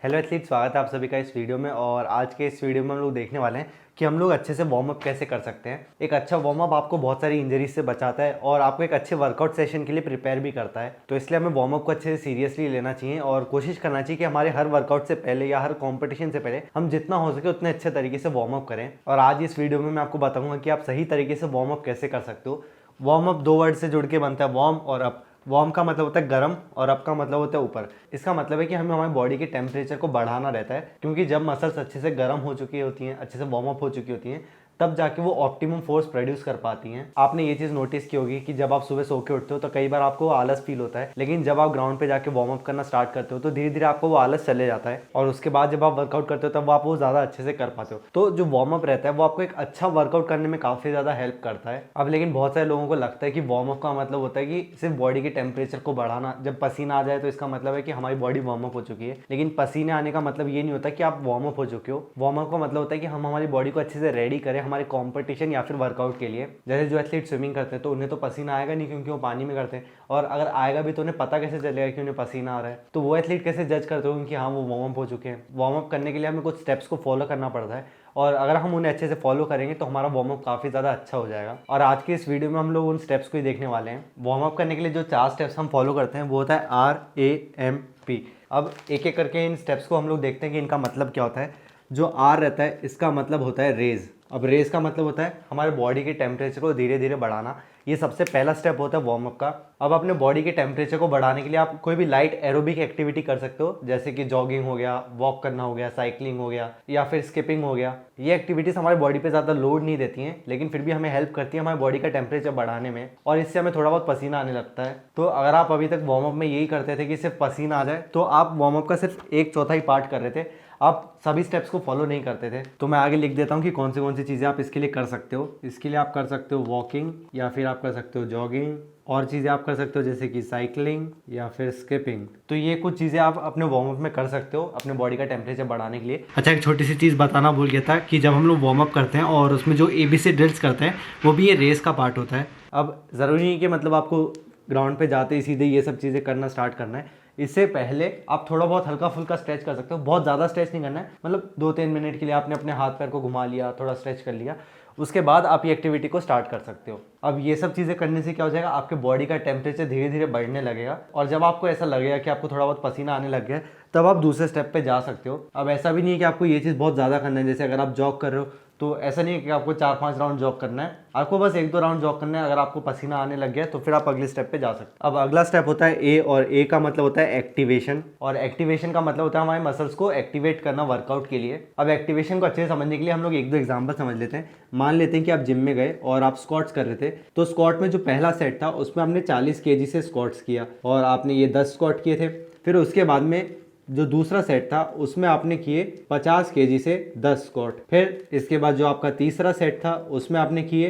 Hello athlete, स्वागत है आप सभी का इस वीडियो में। और आज के इस वीडियो में हम लोग देखने वाले हैं कि हम लोग अच्छे से वार्म अप कैसे कर सकते हैं। एक अच्छा वार्म अप आपको बहुत सारी इंजरीज से बचाता है और आपको एक अच्छे वर्कआउट सेशन के लिए प्रिपेयर भी करता है। तो इसलिए हमें वार्म अप को अच्छे से सीरियसली लेना चाहिए और कोशिश करना चाहिए कि हमारे हर वर्कआउट से पहले या हर कॉम्पिटिशन से पहले हम जितना हो सके उतने अच्छे तरीके से वार्म अप करें। और आज इस वीडियो में मैं आपको बताऊंगा कि आप सही तरीके से वार्म अप कैसे कर सकते हो। वार्म अप 2 वर्ड से जुड़ के बनता है, वार्म और अप। वार्म का मतलब होता है गर्म और अप का मतलब होता है ऊपर। इसका मतलब है कि हमें हमारी बॉडी के टेम्परेचर को बढ़ाना रहता है, क्योंकि जब मसल्स अच्छे से गर्म हो चुकी होती हैं, अच्छे से वार्म अप हो चुकी होती हैं, तब जाके वो ऑप्टिमम फोर्स प्रोड्यूस कर पाती हैं। आपने ये चीज़ नोटिस की होगी कि जब आप सुबह सो के उठते हो तो कई बार आपको आलस फील होता है, लेकिन जब आप ग्राउंड पे जाके वार्म अप करना स्टार्ट करते हो तो धीरे धीरे आपको वो आलस चले जाता है और उसके बाद जब आप वर्कआउट करते हो तब आप वो ज़्यादा अच्छे से कर पाते हो। तो जो वार्म अप रहता है वो आपको एक अच्छा वर्कआउट करने में काफ़ी ज़्यादा हेल्प करता है। अब लेकिन बहुत सारे लोगों को लगता है कि वार्म अप का मतलब होता है कि सिर्फ बॉडी के टेम्परेचर को बढ़ाना। जब पसीना आ जाए तो इसका मतलब है कि हमारी बॉडी वार्म अप हो चुकी है, लेकिन पसीने आने का मतलब ये नहीं होता कि आप वार्म अप हो चुके हो। वार्म अप का मतलब होता है कि हम हमारी बॉडी को अच्छे से रेडी करें हमारे कॉम्पिटिशन या फिर वर्कआउट के लिए। जैसे जो एथलीट स्विमिंग करते हैं तो उन्हें तो पसीना आएगा नहीं, क्योंकि वो पानी में करते हैं, और अगर आएगा भी तो उन्हें पता कैसे चलेगा कि उन्हें पसीना आ रहा है। तो वो एथलीट कैसे जज करते हो कि हाँ वो वार्म अप हो चुके हैं। वार्म अप करने के लिए हमें कुछ स्टेप्स को फॉलो करना पड़ता है और अगर हम उन्हें अच्छे से फॉलो करेंगे तो हमारा वार्म अप काफ़ी ज़्यादा अच्छा हो जाएगा। और आज के इस वीडियो में हम लोग उन स्टेप्स को ही देखने वाले हैं। वार्म अप करने के लिए जो 4 स्टेप्स हम फॉलो करते हैं वो होता है RAMP। अब एक एक करके इन स्टेप्स को हम लोग देखते हैं कि इनका मतलब क्या होता है। जो R रहता है इसका मतलब होता है रेज। अब रेज का मतलब होता है हमारे बॉडी के टेम्परेचर को धीरे धीरे बढ़ाना। ये सबसे पहला स्टेप होता है वार्म अप का। अब अपने बॉडी के टेम्परेचर को बढ़ाने के लिए आप कोई भी लाइट एरोबिक एक्टिविटी कर सकते हो, जैसे कि जॉगिंग हो गया, वॉक करना हो गया, साइकिलिंग हो गया या फिर स्किपिंग हो गया। ये एक्टिविटीज़ हमारी बॉडी पे ज़्यादा लोड नहीं देती हैं, लेकिन फिर भी हमें हेल्प करती है हमारी बॉडी का टेम्परेचर बढ़ाने में, और इससे हमें थोड़ा बहुत पसीना आने लगता है। तो अगर आप अभी तक वार्म अप में यही करते थे कि सिर्फ पसीना आ जाए, तो आप वार्म अप का सिर्फ 1/4 पार्ट कर रहे थे, आप सभी स्टेप्स को फॉलो नहीं करते थे। तो मैं आगे लिख देता हूँ कि कौन सी चीज़ें आप इसके लिए कर सकते हो। इसके लिए आप कर सकते हो वॉकिंग, या फिर आप कर सकते हो जॉगिंग, और चीज़ें आप कर सकते हो जैसे कि साइकिलिंग या फिर स्किपिंग। तो ये कुछ चीज़ें आप अपने वार्म अप में कर सकते हो अपने बॉडी का टेम्परेचर बढ़ाने के लिए। अच्छा, एक छोटी सी चीज़ बताना भूल गया था कि जब हम लोग वार्म अप करते हैं और उसमें जो ABC ड्रिल्स करते हैं वो भी ये रेस का पार्ट होता है। अब ज़रूरी नहीं कि मतलब आपको ग्राउंड पे जाते ही सीधे ये सब चीज़ें करना स्टार्ट करना है। इससे पहले आप थोड़ा बहुत हल्का फुल्का स्ट्रेच कर सकते हो। बहुत ज़्यादा स्ट्रेच नहीं करना है, मतलब 2-3 मिनट के लिए आपने अपने हाथ पैर को घुमा लिया, थोड़ा स्ट्रेच कर लिया, उसके बाद आप ये एक्टिविटी को स्टार्ट कर सकते हो। अब ये सब चीज़ें करने से क्या हो जाएगा, आपके बॉडी का टेम्परेचर धीरे धीरे बढ़ने लगेगा, और जब आपको ऐसा लगेगा कि आपको थोड़ा बहुत पसीना आने लग गया, तब आप दूसरे स्टेप पे जा सकते हो। अब ऐसा भी नहीं है कि आपको ये चीज़ बहुत ज़्यादा करना है। जैसे अगर आप जॉग कर रहे हो तो ऐसा नहीं है कि आपको 4-5 राउंड जॉग करना है, आपको बस 1-2 राउंड जॉग करना है। अगर आपको पसीना आने लग गया तो फिर आप अगले स्टेप पे जा सकते हो। अब अगला स्टेप होता है A, और A का मतलब होता है एक्टिवेशन, और एक्टिवेशन का मतलब होता है हमारे मसल्स को एक्टिवेट करना वर्कआउट के लिए। अब एक्टिवेशन को अच्छे से समझने के लिए हम लोग 1-2 एग्जाम्पल समझ लेते हैं। मान लेते हैं कि आप जिम में गए और आप स्क्वाट्स कर रहे थे, तो स्क्वाट में जो पहला सेट था उसमें आपने 40 kg से स्क्वाट्स किया और आपने ये 10 स्क्वाट किए थे। फिर उसके बाद में जो दूसरा सेट था उसमें आपने किए 50 kg से 10 स्क्वाट। फिर इसके बाद जो आपका तीसरा सेट था उसमें आपने किए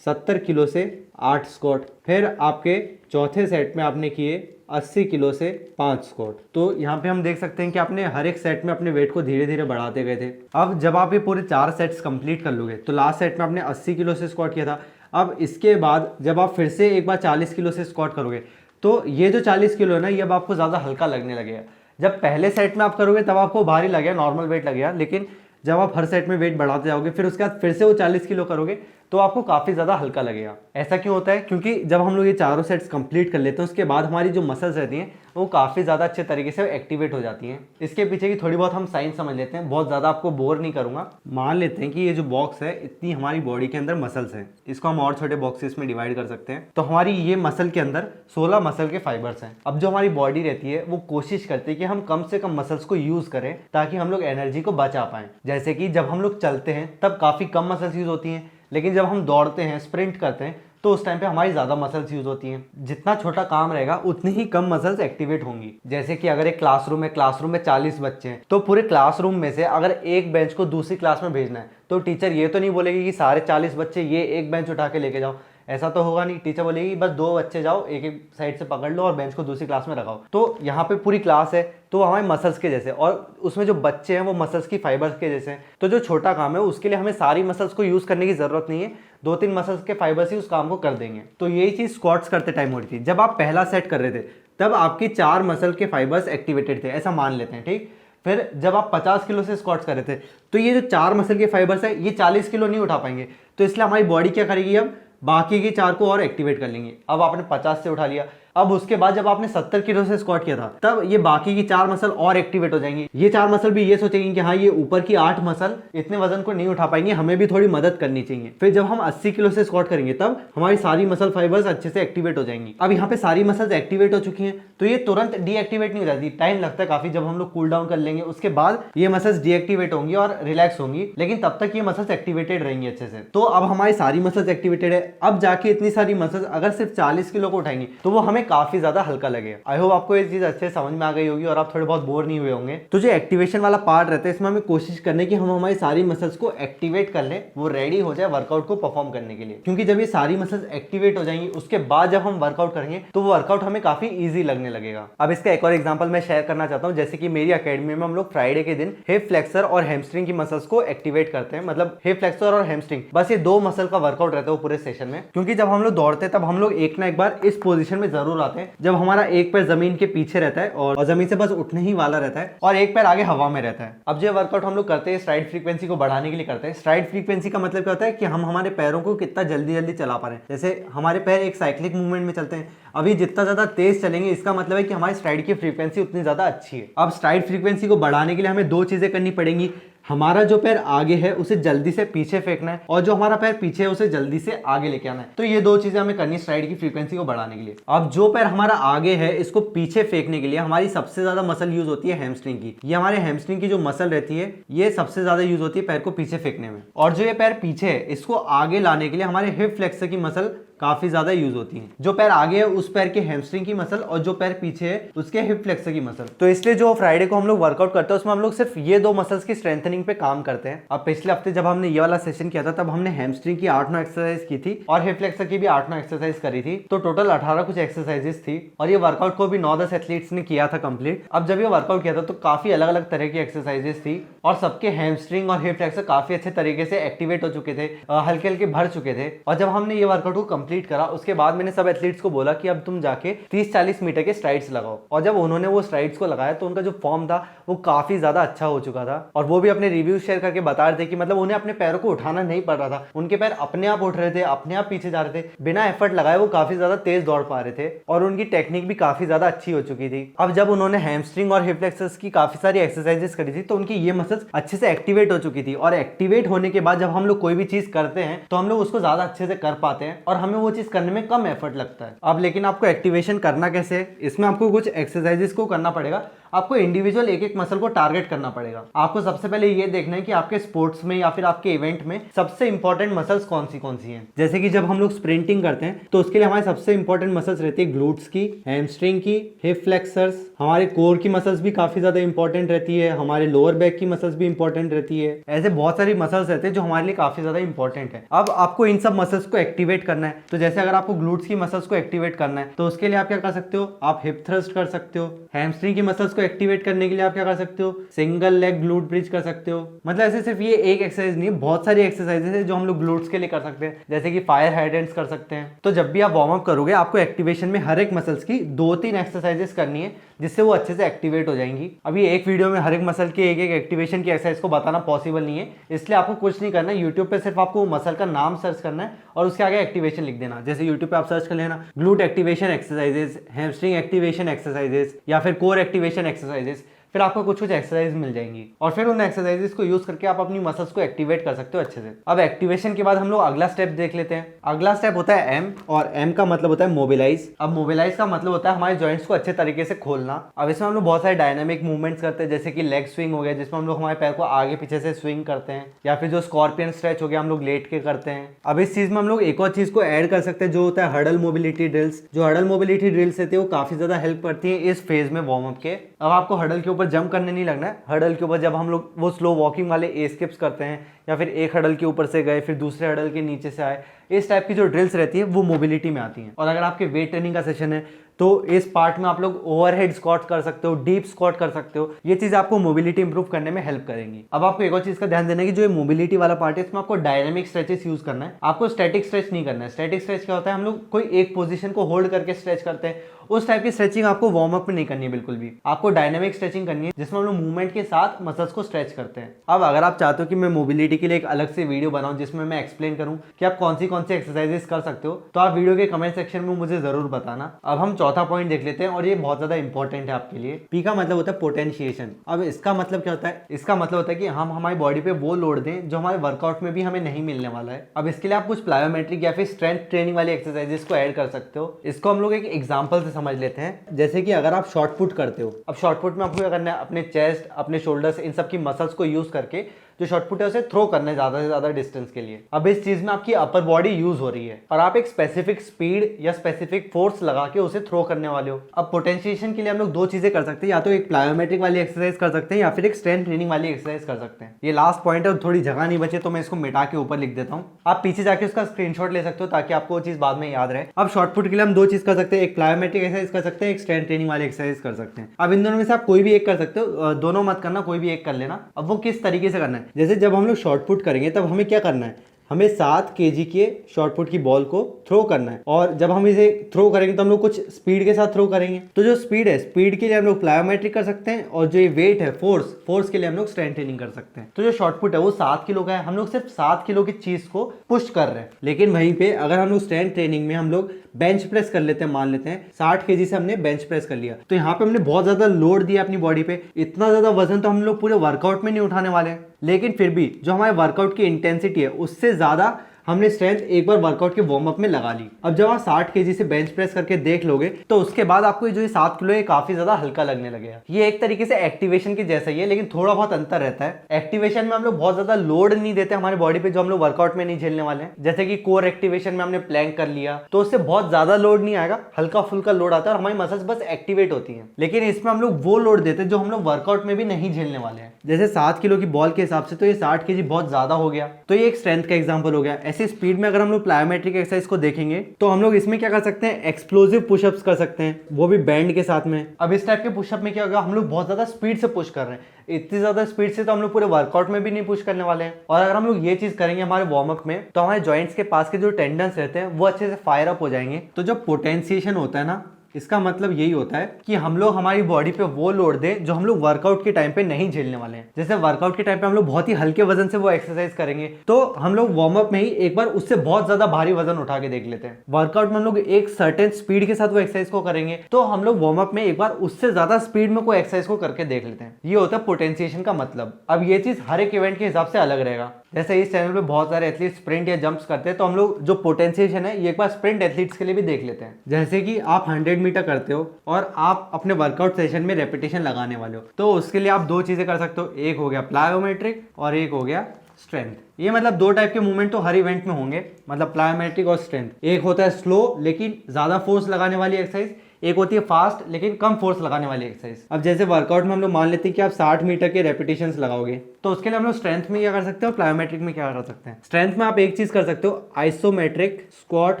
70 किलो से 8 स्क्वाट। फिर आपके चौथे सेट में आपने किए 80 किलो से 5 स्क्वाट। तो यहाँ पे हम देख सकते हैं कि आपने हर एक सेट में अपने वेट को धीरे धीरे बढ़ाते गए थे। अब जब आप ये पूरे 4 सेट्स कंप्लीट कर लोगे, तो लास्ट सेट में आपने 80 किलो से स्क्वाट किया था। अब इसके बाद जब आप फिर से एक बार 40 किलो से स्क्वाट करोगे, तो ये जो 40 किलो है ना, ये अब आपको ज़्यादा हल्का लगने लगेगा। जब पहले सेट में आप करोगे तब आपको भारी लगेगा, नॉर्मल वेट लगेगा, लेकिन जब आप हर सेट में वेट बढ़ाते जाओगे, फिर उसके बाद फिर से वो 40 किलो करोगे, तो आपको काफ़ी ज़्यादा हल्का लगेगा। ऐसा क्यों होता है? क्योंकि जब हम लोग ये चारों सेट्स कंप्लीट कर लेते हैं उसके बाद हमारी जो मसल्स रहती हैं वो काफ़ी ज़्यादा अच्छे तरीके से एक्टिवेट हो जाती हैं। इसके पीछे की थोड़ी बहुत हम साइंस समझ लेते हैं, बहुत ज़्यादा आपको बोर नहीं करूँगा। मान लेते हैं कि ये जो बॉक्स है, इतनी हमारी बॉडी के अंदर मसल्स हैं, इसको हम और छोटे बॉक्सेस में डिवाइड कर सकते हैं। तो हमारी ये मसल के अंदर 16 मसल के फाइबर्स हैं। अब जो हमारी बॉडी रहती है वो कोशिश करती है कि हम कम से कम मसल्स को यूज़ करें ताकि हम लोग एनर्जी को बचा पाएँ। जैसे कि जब हम लोग चलते हैं तब काफ़ी कम मसल्स यूज़ होती हैं, लेकिन जब हम दौड़ते हैं, स्प्रिंट करते हैं, तो उस टाइम पे हमारी ज़्यादा मसल्स यूज़ होती हैं। जितना छोटा काम रहेगा उतनी ही कम मसल्स एक्टिवेट होंगी। जैसे कि अगर एक क्लासरूम है, क्लासरूम में 40 बच्चे हैं, तो पूरे क्लासरूम में से अगर एक बेंच को दूसरी क्लास में भेजना है, तो टीचर ये तो नहीं बोलेगी कि सारे 40 बच्चे ये एक बेंच उठा के लेके जाओ। ऐसा तो होगा नहीं। टीचर बोलेगी बस 2 बच्चे जाओ, एक एक साइड से पकड़ लो और बेंच को दूसरी क्लास में लगाओ। तो यहाँ पे पूरी क्लास है, तो हमारे मसल्स के जैसे, और उसमें जो बच्चे हैं वो मसल्स की फाइबर्स के जैसे हैं। तो जो छोटा काम है उसके लिए हमें सारी मसल्स को यूज़ करने की ज़रूरत नहीं है, 2-3 मसल्स के फाइबर्स ही उस काम को कर देंगे। तो यही चीज़ स्क्वाट्स करते टाइम हो रही थी। जब आप पहला सेट कर रहे थे तब आपकी 4 मसल के फाइबर्स एक्टिवेटेड थे, ऐसा मान लेते हैं, ठीक। फिर जब आप 50 किलो से स्क्वाट्स कर रहे थे तो ये जो 4 मसल के फाइबर्स है ये 40 किलो नहीं उठा पाएंगे, तो इसलिए हमारी बॉडी क्या करेगी, अब बाकी के 4 को और एक्टिवेट कर लेंगे। अब आपने 50 से उठा लिया, अब उसके बाद जब आपने 70 किलो से स्क्वाट किया था तब ये बाकी की 4 मसल और एक्टिवेट हो जाएंगी। ये 4 मसल भी ये सोचेंगे कि हाँ ये ऊपर की 8 मसल इतने वजन को नहीं उठा पाएंगे, हमें भी थोड़ी मदद करनी चाहिए। फिर जब हम 80 किलो से स्क्वाट करेंगे तब हमारी सारी मसल फाइबर्स अच्छे से एक्टिवेट हो जाएंगी। अब यहाँ पे सारी मसल्स एक्टिवेट हो चुकी हैं तो ये तुरंत डीएक्टिवेट नहीं हो जाती, टाइम लगता है काफी। जब हम लोग कूल डाउन कर लेंगे उसके बाद ये मसल्स डीएक्टिवेट होंगी और रिलैक्स होंगी, लेकिन तब तक ये मसल्स एक्टिवेटेड रहेंगी अच्छे से। तो अब हमारी सारी मसल्स एक्टिवेटेड है, अब जाके इतनी सारी मसल्स अगर सिर्फ 40 किलो को उठाएंगी तो वो हमें काफी ज्यादा हल्का लगेगा। आई होप आपको ये चीज अच्छे से समझ में आ गई होगी और आप थोड़े बहुत बोर नहीं हुए होंगे। तो जो एक्टिवेशन वाला पार्ट रहता है इसमें हमें कोशिश करने की हम हमारी सारी मसल्स को एक्टिवेट कर लें, वो रेडी हो जाए वर्कआउट को परफॉर्म करने के लिए। क्योंकि जब ये सारी मसल्स एक्टिवेट हो जाएंगी उसके बाद जब हम वर्कआउट करेंगे तो वो वर्कआउट हमें काफी ईजी लगने लगेगा। अब इसका एक और एग्जांपल मैं शेयर करना चाहता हूँ। जैसे कि मेरी अकेडमी में हम लोग फ्राइडे के दिन हिप फ्लेक्सर और हैमस्ट्रिंग की मसल्स को एक्टिवेट करते हैं। मतलब हिप फ्लेक्सर और हैमस्ट्रिंग, बस ये 2 मसल का वर्कआउट रहता है वो पूरे सेशन में। क्योंकि जब हम लोग दौड़ते हैं तब हम लोग एक ना एक बार इस पोजीशन में जरूर आते हैं जब हमारा एक पैर जमीन के पीछे रहता है और जमीन से बस उठने ही वाला रहता है और एक पैर आगे हवा में रहता है। अब जो वर्कआउट हम लोग करते हैं स्ट्राइड फ्रीक्वेंसी को बढ़ाने के लिए करते हैं। स्ट्राइड फ्रीक्वेंसी का मतलब क्या होता है कि हम हमारे पैरों को कितना जल्दी जल्दी चला पा रहे हैं। जैसे हमारे पैर एक साइक्लिक मूवमेंट में चलते हैं, अभी जितना ज्यादा तेज चलेंगे इसका मतलब है कि हमारी स्ट्राइड की फ्रीक्वेंसी उतनी ज्यादा अच्छी है। अब स्ट्राइड फ्रीक्वेंसी को बढ़ाने के लिए हमें 2 चीजें करनी पड़ेंगी। हमारा जो पैर आगे है उसे जल्दी से पीछे फेंकना है और जो हमारा पैर पीछे है उसे जल्दी से आगे लेके आना है। तो ये 2 चीजें हमें करनी है स्ट्राइड की फ्रीक्वेंसी को बढ़ाने के लिए। अब जो पैर हमारा आगे है इसको पीछे फेंकने के लिए हमारी सबसे ज्यादा मसल यूज होती है हैमस्ट्रिंग की। ये हमारे हैमस्ट्रिंग की जो मसल रहती है ये सबसे ज्यादा यूज होती है पैर को पीछे फेंकने में। और जो ये पैर पीछे है इसको आगे लाने के लिए हमारे हिप फ्लेक्सर की मसल काफी ज्यादा यूज होती है। जो पैर आगे है उस पैर के हैमस्ट्रिंग की मसल और जो पैर पीछे है उसके हिप फ्लेक्सर की मसल। तो इसलिए जो फ्राइडे को हम लोग वर्कआउट करते हैं उसमें हम लोग सिर्फ ये 2 मसल्स की स्ट्रेंथनिंग पे काम करते हैं। अब पिछले हफ्ते जब हमने ये वाला सेशन किया था तब हमने हैमस्ट्रिंग की 8-9 एक्सरसाइज की थी और हिप फ्लेक्सर की भी 8-9 एक्सरसाइज करी थी। तो टोटल 18 कुछ एक्सरसाइजेस थी और ये वर्कआउट को भी 9-10 एथलीट्स ने किया था कंप्लीट। अब जब ये वर्कआउट किया था तो काफी अलग अलग तरह की एक्सरसाइजेस थी और सबके हैमस्ट्रिंग और हिप फ्लेक्सर काफी अच्छे तरीके से एक्टिवेट हो चुके थे, हल्के हल्के भर चुके थे। और जब हमने ये वर्कआउट को कंप्लीट करा उसके बाद मैंने सब एथलीट्स को बोला कि अब तुम जाके 30-40 मीटर के स्ट्राइड्स लगाओ। और जब उन्होंने वो स्ट्राइड्स को लगाया तो उनका जो फॉर्म था वो काफी ज्यादा अच्छा हो चुका था और वो भी अपने रिव्यू शेयर करके बता रहे थे कि मतलब उन्हें अपने पैरों को उठाना नहीं पड़ रहा था, उनके पैर अपने आप उठ रहे थे, अपने आप पीछे जा रहे थे, बिना एफर्ट लगाए वो काफी ज्यादा तेज दौड़ पा रहे थे और उनकी टेक्निक भी काफी ज्यादा अच्छी हो चुकी थी। अब जब उन्होंने हैमस्ट्रिंग और हिप फ्लेक्सर्स की काफी सारी एक्सरसाइजेस करी थी तो उनकी ये मसल्स अच्छे से एक्टिवेट हो चुकी थी और एक्टिवेट होने के बाद जब हम लोग कोई भी चीज करते हैं तो हम लोग उसको ज्यादा अच्छे से कर पाते हैं और हमें वो चीज करने में कम एफर्ट लगता है। अब लेकिन आपको एक्टिवेशन करना कैसे है, इसमें आपको कुछ एक्सरसाइजेस को करना पड़ेगा। आपको इंडिविजुअल एक एक मसल को टारगेट करना पड़ेगा। आपको सबसे पहले ये देखना है कि आपके स्पोर्ट्स में या फिर आपके इवेंट में सबसे इंपॉर्टेंट मसल्स कौन सी हैं। जैसे कि जब हम लोग स्प्रिंटिंग करते हैं तो उसके लिए हमारी सबसे इंपॉर्टेंट मसल्स रहती है ग्लूट्स की, हैमस्ट्रिंग की, हिप फ्लेक्सर्स, हमारे कोर की मसल्स भी काफी ज्यादा इंपॉर्टेंट रहती है, हमारे लोअर बैक की मसल्स भी इंपॉर्टेंट रहती है। ऐसे बहुत सारी मसल्स रहते हैं जो हमारे लिए काफी ज्यादा इंपॉर्टेंट है। अब आपको इन सब मसल्स को एक्टिवेट करना है। तो जैसे अगर आपको ग्लूट्स की मसल्स को एक्टिवेट करना है तो उसके लिए आप क्या कर सकते हो, आप हिप थ्रस्ट कर सकते हो। हैमस्ट्रिंग की मसल्स को एक्टिवेट करने के लिए आप क्या कर सकते हो, सिंगल लेग ग्लूट ब्रिज कर सकते हो। मतलब ऐसे सिर्फ ये एक एक्सरसाइज नहीं है, बहुत सारी एक्सरसाइजेस है जो हम लोग ग्लूट्स के लिए कर सकते हैं, जैसे कि फायर हाइड्रेंट्स कर सकते हैं। तो जब भी आप वार्म अप करोगे आपको एक्टिवेशन में हर एक मसल्स की 2-3 एक्सरसाइजेस करनी है जिससे वो अच्छे से एक्टिवेट हो जाएंगी। अभी एक वीडियो में हर एक मसल के एक एक एक्टिवेशन की एक्सरसाइज को बताना पॉसिबल नहीं है, इसलिए आपको कुछ नहीं करना है। यूट्यूब पे सिर्फ आपको मसल का नाम सर्च करना है और उसके आगे एक्टिवेशन लिख देना। जैसे यूट्यूब पे आप सर्च कर लेना glute activation exercises, hamstring activation exercises या फिर कोर एक्टिवेशन एक्सरसाइजेस, फिर आपको कुछ एक्सरसाइज मिल जाएंगी और फिर उन एक्सरसाइजेस को यूज करके आप अपनी मसल्स को एक्टिवेट कर सकते हो अच्छे से। अब एक्टिवेशन के बाद हम लोग अगला स्टेप देख लेते हैं। अगला स्टेप होता है एम और एम का मतलब होता है मोबिलाइज। अब मोबिलाइज का मतलब होता है हमारे जॉइंट्स को अच्छे तरीके से खोलना। अब इसमें हम लोग बहुत सारे डायनामिक मूवमेंट्स करते हैं, जैसे कि लेग स्विंग हो गया जिसमें हम लोग हमारे पैर को आगे पीछे से स्विंग करते हैं, या फिर जो स्कॉर्पियन स्ट्रेच हो गया हम लोग लेट के करते हैं। अब इस चीज में हम लोग एक और चीज को ऐड कर सकते हैं जो होता है हडल मोबिलिटी ड्रिल्स। जो हडल मोबिलिटी ड्रिल्स रहती है वो काफी ज्यादा हेल्प करती है इस फेज में वार्म अप के। अब आपको हडल के ऊपर जंप करने नहीं लगना है। हडल के ऊपर जब हम लोग वो स्लो वॉकिंग वाले ए स्किप्स करते हैं या फिर एक हडल के ऊपर से गए फिर दूसरे हडल के नीचे से आए, इस टाइप की जो ड्रिल्स रहती है वो मोबिलिटी में आती हैं। और अगर आपके वेट ट्रेनिंग का सेशन है तो इस पार्ट में आप लोग ओवरहेड स्क्वाट कर सकते हो, डीप स्क्वाट कर सकते हो। ये चीज आपको मोबिलिटी इंप्रूव करने में हेल्प करेंगी। अब आपको एक और चीज का ध्यान देना है कि जो ये मोबिलिटी वाला पार्ट है इसमें आपको डायनामिक स्ट्रेचेस यूज करना है, आपको स्टैटिक स्ट्रेच नहीं करना है। स्टैटिक स्ट्रेच क्या होता है, हम लोग कोई एक पोजीशन को होल्ड करके स्ट्रेच करते हैं उस टाइप की स्ट्रेचिंग आपको वार्म अप में नहीं करनी है बिल्कुल भी। आपको डायनामिक स्ट्रेचिंग करनी है जिसमें हम लोग मूवमेंट के साथ मसल्स को स्ट्रेच करते हैं। अब अगर आप चाहते हो कि मैं मोबिलिटी के लिए एक अलग से वीडियो बनाऊं जिसमें मैं एक्सप्लेन करूं कि आप कौन सी एक्सरसाइजेस कर सकते हो, तो आप वीडियो के कमेंट सेक्शन में मुझे जरूर बताना। अब हम चौथा पॉइंट देख लेते हैं और ये बहुत ज्यादा इंपॉर्टेंट है आपके लिए। पी का मतलब होता है पोटेंशिएशन। अब इसका मतलब क्या होता है? इसका मतलब होता है कि हम हमारी बॉडी पे वो लोड दें जो हमारे वर्कआउट में भी हमें नहीं मिलने वाला है। अब इसके लिए आप कुछ प्लायोमेट्रिक या फिर स्ट्रेंथ ट्रेनिंग वाली एक्सरसाइजेस को ऐड कर सकते हो। इसको हम लोग एक एग्जांपल से समझ लेते हैं। जैसे कि अगर आप शॉर्ट पुट करते हो, अब शॉर्ट पुट में आपको क्या करना है? अपने चेस्ट, अपने शोल्डर्स, इन सब की मसल्स को यूज करके जो शॉर्ट पुट है उसे थ्रो करना है ज्यादा से ज्यादा डिस्टेंस के लिए। अब इस चीज में आपकी अपर बॉडी यूज हो रही है और आप एक स्पेसिफिक स्पीड या स्पेसिफिक फोर्स लगा के उसे थ्रो करने वाले हो। अब पोटेंशिएशन के लिए हम लोग दो चीजें कर सकते हैं, या तो एक प्लायोमेट्रिक वाली एक्सरसाइज कर सकते हैं या फिर एक स्ट्रेंथ ट्रेनिंग वाली एक्सरसाइज कर सकते हैं। ये लास्ट पॉइंट है, थोड़ी जगह नहीं बचे तो मैं इसको मिटा के ऊपर लिख देता हूँ। आप पीछे जाके उसका स्क्रीनशॉट ले सकते हो ताकि आपको वो चीज बाद में याद रहे। अब शॉर्ट पुट के लिए हम दो चीज कर सकते हैं, एक प्लायोमेट्रिक एक्सरसाइज कर सकते हैं, एक स्ट्रेंथ ट्रेनिंग वाली एक्सरसाइज कर सकते हैं। अब इन दोनों में से आप कोई भी एक कर सकते हो, दोनों मत करना, कोई भी एक कर लेना। अब वो किस तरीके से करना है? जैसे जब हम लोग शॉर्ट पुट करेंगे तब हमें क्या करना है? हमें 7 kg के शॉर्ट पुट की बॉल को थ्रो करना है और जब हम इसे थ्रो करेंगे तो हम लोग कुछ स्पीड के साथ थ्रो करेंगे। तो जो स्पीड है, स्पीड के लिए हम लोग प्लायोमेट्रिक कर सकते हैं और जो ये वेट है, फोर्स के लिए हम लोग स्ट्रेंथ ट्रेनिंग कर सकते हैं। तो जो शॉर्ट पुट है वो 7 किलो का है, हम लोग सिर्फ 7 किलो की चीज को पुश कर रहे हैं। लेकिन वहीं पे अगर हम लोग स्ट्रेंथ ट्रेनिंग में हम लोग बेंच प्रेस कर लेते हैं, मान लेते हैं 60 kg से हमने बेंच प्रेस कर लिया, तो यहाँ पे हमने बहुत ज्यादा लोड दिया अपनी बॉडी पे। इतना ज्यादा वजन तो हम लोग पूरे वर्कआउट में नहीं उठाने वाले हैं, लेकिन फिर भी जो हमारे वर्कआउट की इंटेंसिटी है उससे ज्यादा हमने स्ट्रेंथ एक बार वर्कआउट के वार्म अप में लगा ली। अब जब आप 60 kg से बेंच प्रेस करके देख लोगे तो उसके बाद आपको जो ये 7 किलो है काफी ज्यादा हल्का लगने लगेगा। ये एक तरीके से एक्टिवेशन की जैसा ही है, लेकिन थोड़ा बहुत अंतर रहता है। एक्टिवेशन में हम लोग बहुत ज्यादा लोड नहीं देते हमारी बॉडी पे जो हम लोग वर्कआउट में नहीं झेलने वाले हैं। जैसे कि कोर एक्टिवेशन में हमने प्लैंक कर लिया तो उससे बहुत ज्यादा लोड नहीं आएगा, हल्का फुल्का लोड आता है और हमारी मसल्स बस एक्टिवेट होती हैं। लेकिन इसमें हम लोग वो लोड देते हैं जो हम लोग वर्कआउट में भी नहीं झेलने वाले हैं। जैसे 7 किलो की बॉल के हिसाब से तो ये 60 kg बहुत ज्यादा हो गया, तो ये एक स्ट्रेंथ का एग्जांपल हो गया। ऐसी स्पीड में अगर हम लोग प्लायोमेट्रिक एक्सरसाइज को देखेंगे तो हम लोग इसमें क्या कर सकते हैं? एक्सप्लोसिव पुशअप्स कर सकते हैं, वो भी बैंड के साथ में। अब इस टाइप के पुशअप में क्या होगा? हम लोग बहुत ज्यादा स्पीड से पुश कर रहे हैं। इतनी ज्यादा स्पीड से तो हम लोग पूरे वर्कआउट में भी नहीं पुश करने वाले हैं। और अगर हम लोग ये चीज करेंगे हमारे वार्म अप में तो हमारे जॉइंट्स के पास के जो टेंडन्स रहते हैं वो अच्छे से फायर अप हो जाएंगे। तो जो पोटेंशिएशन होता है ना, इसका मतलब यही होता है कि हम लोग हमारी बॉडी पे वो लोड दें जो हम लोग वर्कआउट के टाइम पे नहीं झेलने वाले हैं। जैसे वर्कआउट के टाइम पे हम लोग बहुत ही हल्के वजन से वो एक्सरसाइज करेंगे तो हम लोग वार्म अप में ही एक बार उससे बहुत ज्यादा भारी वजन उठा के देख लेते हैं। वर्कआउट में हम लोग एक सर्टेन स्पीड के साथ वो एक्सरसाइज को करेंगे तो हम लोग वार्म अप में एक बार उससे ज्यादा स्पीड में कोई एक्सरसाइज को करके देख लेते हैं। ये होता है पोटेंशिएशन का मतलब। अब ये चीज हर एक इवेंट के हिसाब से अलग रहेगा। जैसे इस चैनल पे बहुत सारे एथलीट स्प्रिंट या जंप्स करते हैं तो हम लोग जो पोटेंशिएशन है ये एक बार स्प्रिंट एथलीट्स के लिए भी देख लेते हैं। जैसे कि आप 100 मीटर करते हो और आप अपने वर्कआउट सेशन में रेपिटेशन लगाने वाले हो तो उसके लिए आप दो चीजें कर सकते हो, एक हो गया प्लायोमेट्रिक और एक हो गया स्ट्रेंथ। ये मतलब दो टाइप के मूवमेंट तो हर इवेंट में होंगे, मतलब प्लायोमेट्रिक और स्ट्रेंथ। एक होता है स्लो लेकिन ज्यादा फोर्स लगाने वाली एक्सरसाइज, एक होती है फास्ट लेकिन कम फोर्स लगाने वाली एक्सरसाइज। अब जैसे वर्कआउट में हम लोग मान लेते हैं कि आप 60 मीटर के रेपिटेशंस लगाओगे तो उसके लिए हम लोग स्ट्रेंथ में क्या कर सकते हो, प्लायोमेट्रिक में क्या कर सकते हैं। स्ट्रेंथ में आप एक चीज कर सकते हो, आइसोमेट्रिक स्क्वाट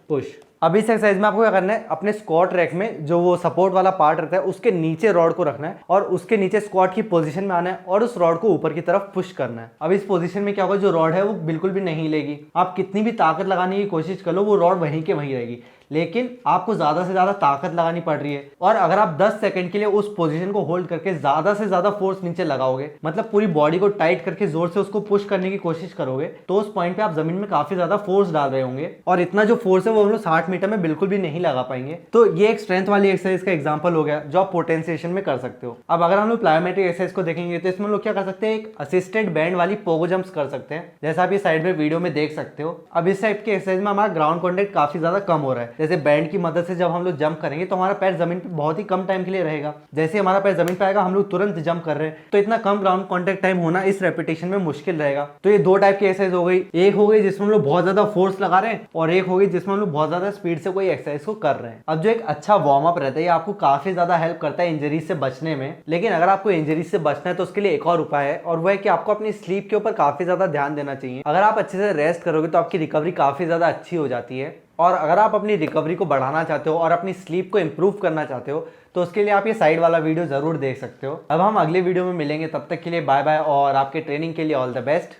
पुश। अब इस एक्सरसाइज में आपको क्या करना है? अपने स्क्वाट रैक में जो वो सपोर्ट वाला पार्ट रहता है उसके नीचे रॉड को रखना है और उसके नीचे स्क्वाट की पोजीशन में आना है और उस रॉड को ऊपर की तरफ पुश करना है। अब इस पोजीशन में क्या होगा? जो रॉड है वो बिल्कुल भी नहीं लेगी। आप कितनी भी ताकत लगाने की कोशिश कर लो वो रॉड वहीं के वहीं रहेगी, लेकिन आपको ज्यादा से ज्यादा ताकत लगानी पड़ रही है। और अगर आप 10 सेकंड के लिए उस पोजीशन को होल्ड करके ज्यादा से ज्यादा फोर्स नीचे लगाओगे, मतलब पूरी बॉडी को टाइट करके जोर से उसको पुश करने की कोशिश करोगे, तो उस पॉइंट पे आप जमीन में काफी ज्यादा फोर्स डाल रहे होंगे और इतना जो फोर्स है वो हम लोग 60 मीटर में बिल्कुल भी नहीं लगा पाएंगे। तो ये एक स्ट्रेंथ वाली एक्सरसाइज का एग्जाम्पल हो गया जो आप पोटेंशिएशन में कर सकते हो। अब अगर हम लोग प्लायोमेट्रिक एक्सरसाइज को देखेंगे तो इसमें लोग क्या कर सकते हैं? एक असिस्टेड बैंड वाली पोगो जंप्स कर सकते हैं, जैसा आप ये साइड में वीडियो में देख सकते हो। अब इस टाइप के एक्सरसाइज में हमारा ग्राउंड कॉन्टेक्ट काफी ज्यादा कम हो रहा है। जैसे बैंड की मदद से जब हम लोग जंप करेंगे तो हमारा पैर जमीन पे बहुत ही कम टाइम के लिए रहेगा। जैसे हमारा पैर जमीन पे आएगा हम लोग तुरंत जंप कर रहे हैं, तो इतना कम ग्राउंड कांटेक्ट टाइम होना इस रेपिटेशन में मुश्किल रहेगा। तो ये दो टाइप की एक्सरसाइज हो गई, एक हो गई जिसमें हम लोग बहुत ज्यादा फोर्स लगा रहे हैं और एक हो गई जिसमें हम लोग बहुत ज्यादा स्पीड से कोई एक्सरसाइज को कर रहे हैं। अब जो एक अच्छा वार्म अप रहता है ये आपको काफी ज्यादा हेल्प करता है इंजरीज से बचने में। लेकिन अगर आपको इंजरीज से बचना है तो उसके लिए एक और उपाय है और वो है कि आपको अपनी स्लीप के ऊपर काफी ज्यादा ध्यान देना चाहिए। अगर आप अच्छे से रेस्ट करोगे तो आपकी रिकवरी काफी ज्यादा अच्छी हो जाती है। और अगर आप अपनी रिकवरी को बढ़ाना चाहते हो और अपनी स्लीप को इंप्रूव करना चाहते हो तो उसके लिए आप ये साइड वाला वीडियो जरूर देख सकते हो। अब हम अगले वीडियो में मिलेंगे, तब तक के लिए बाय बाय और आपके ट्रेनिंग के लिए ऑल द बेस्ट।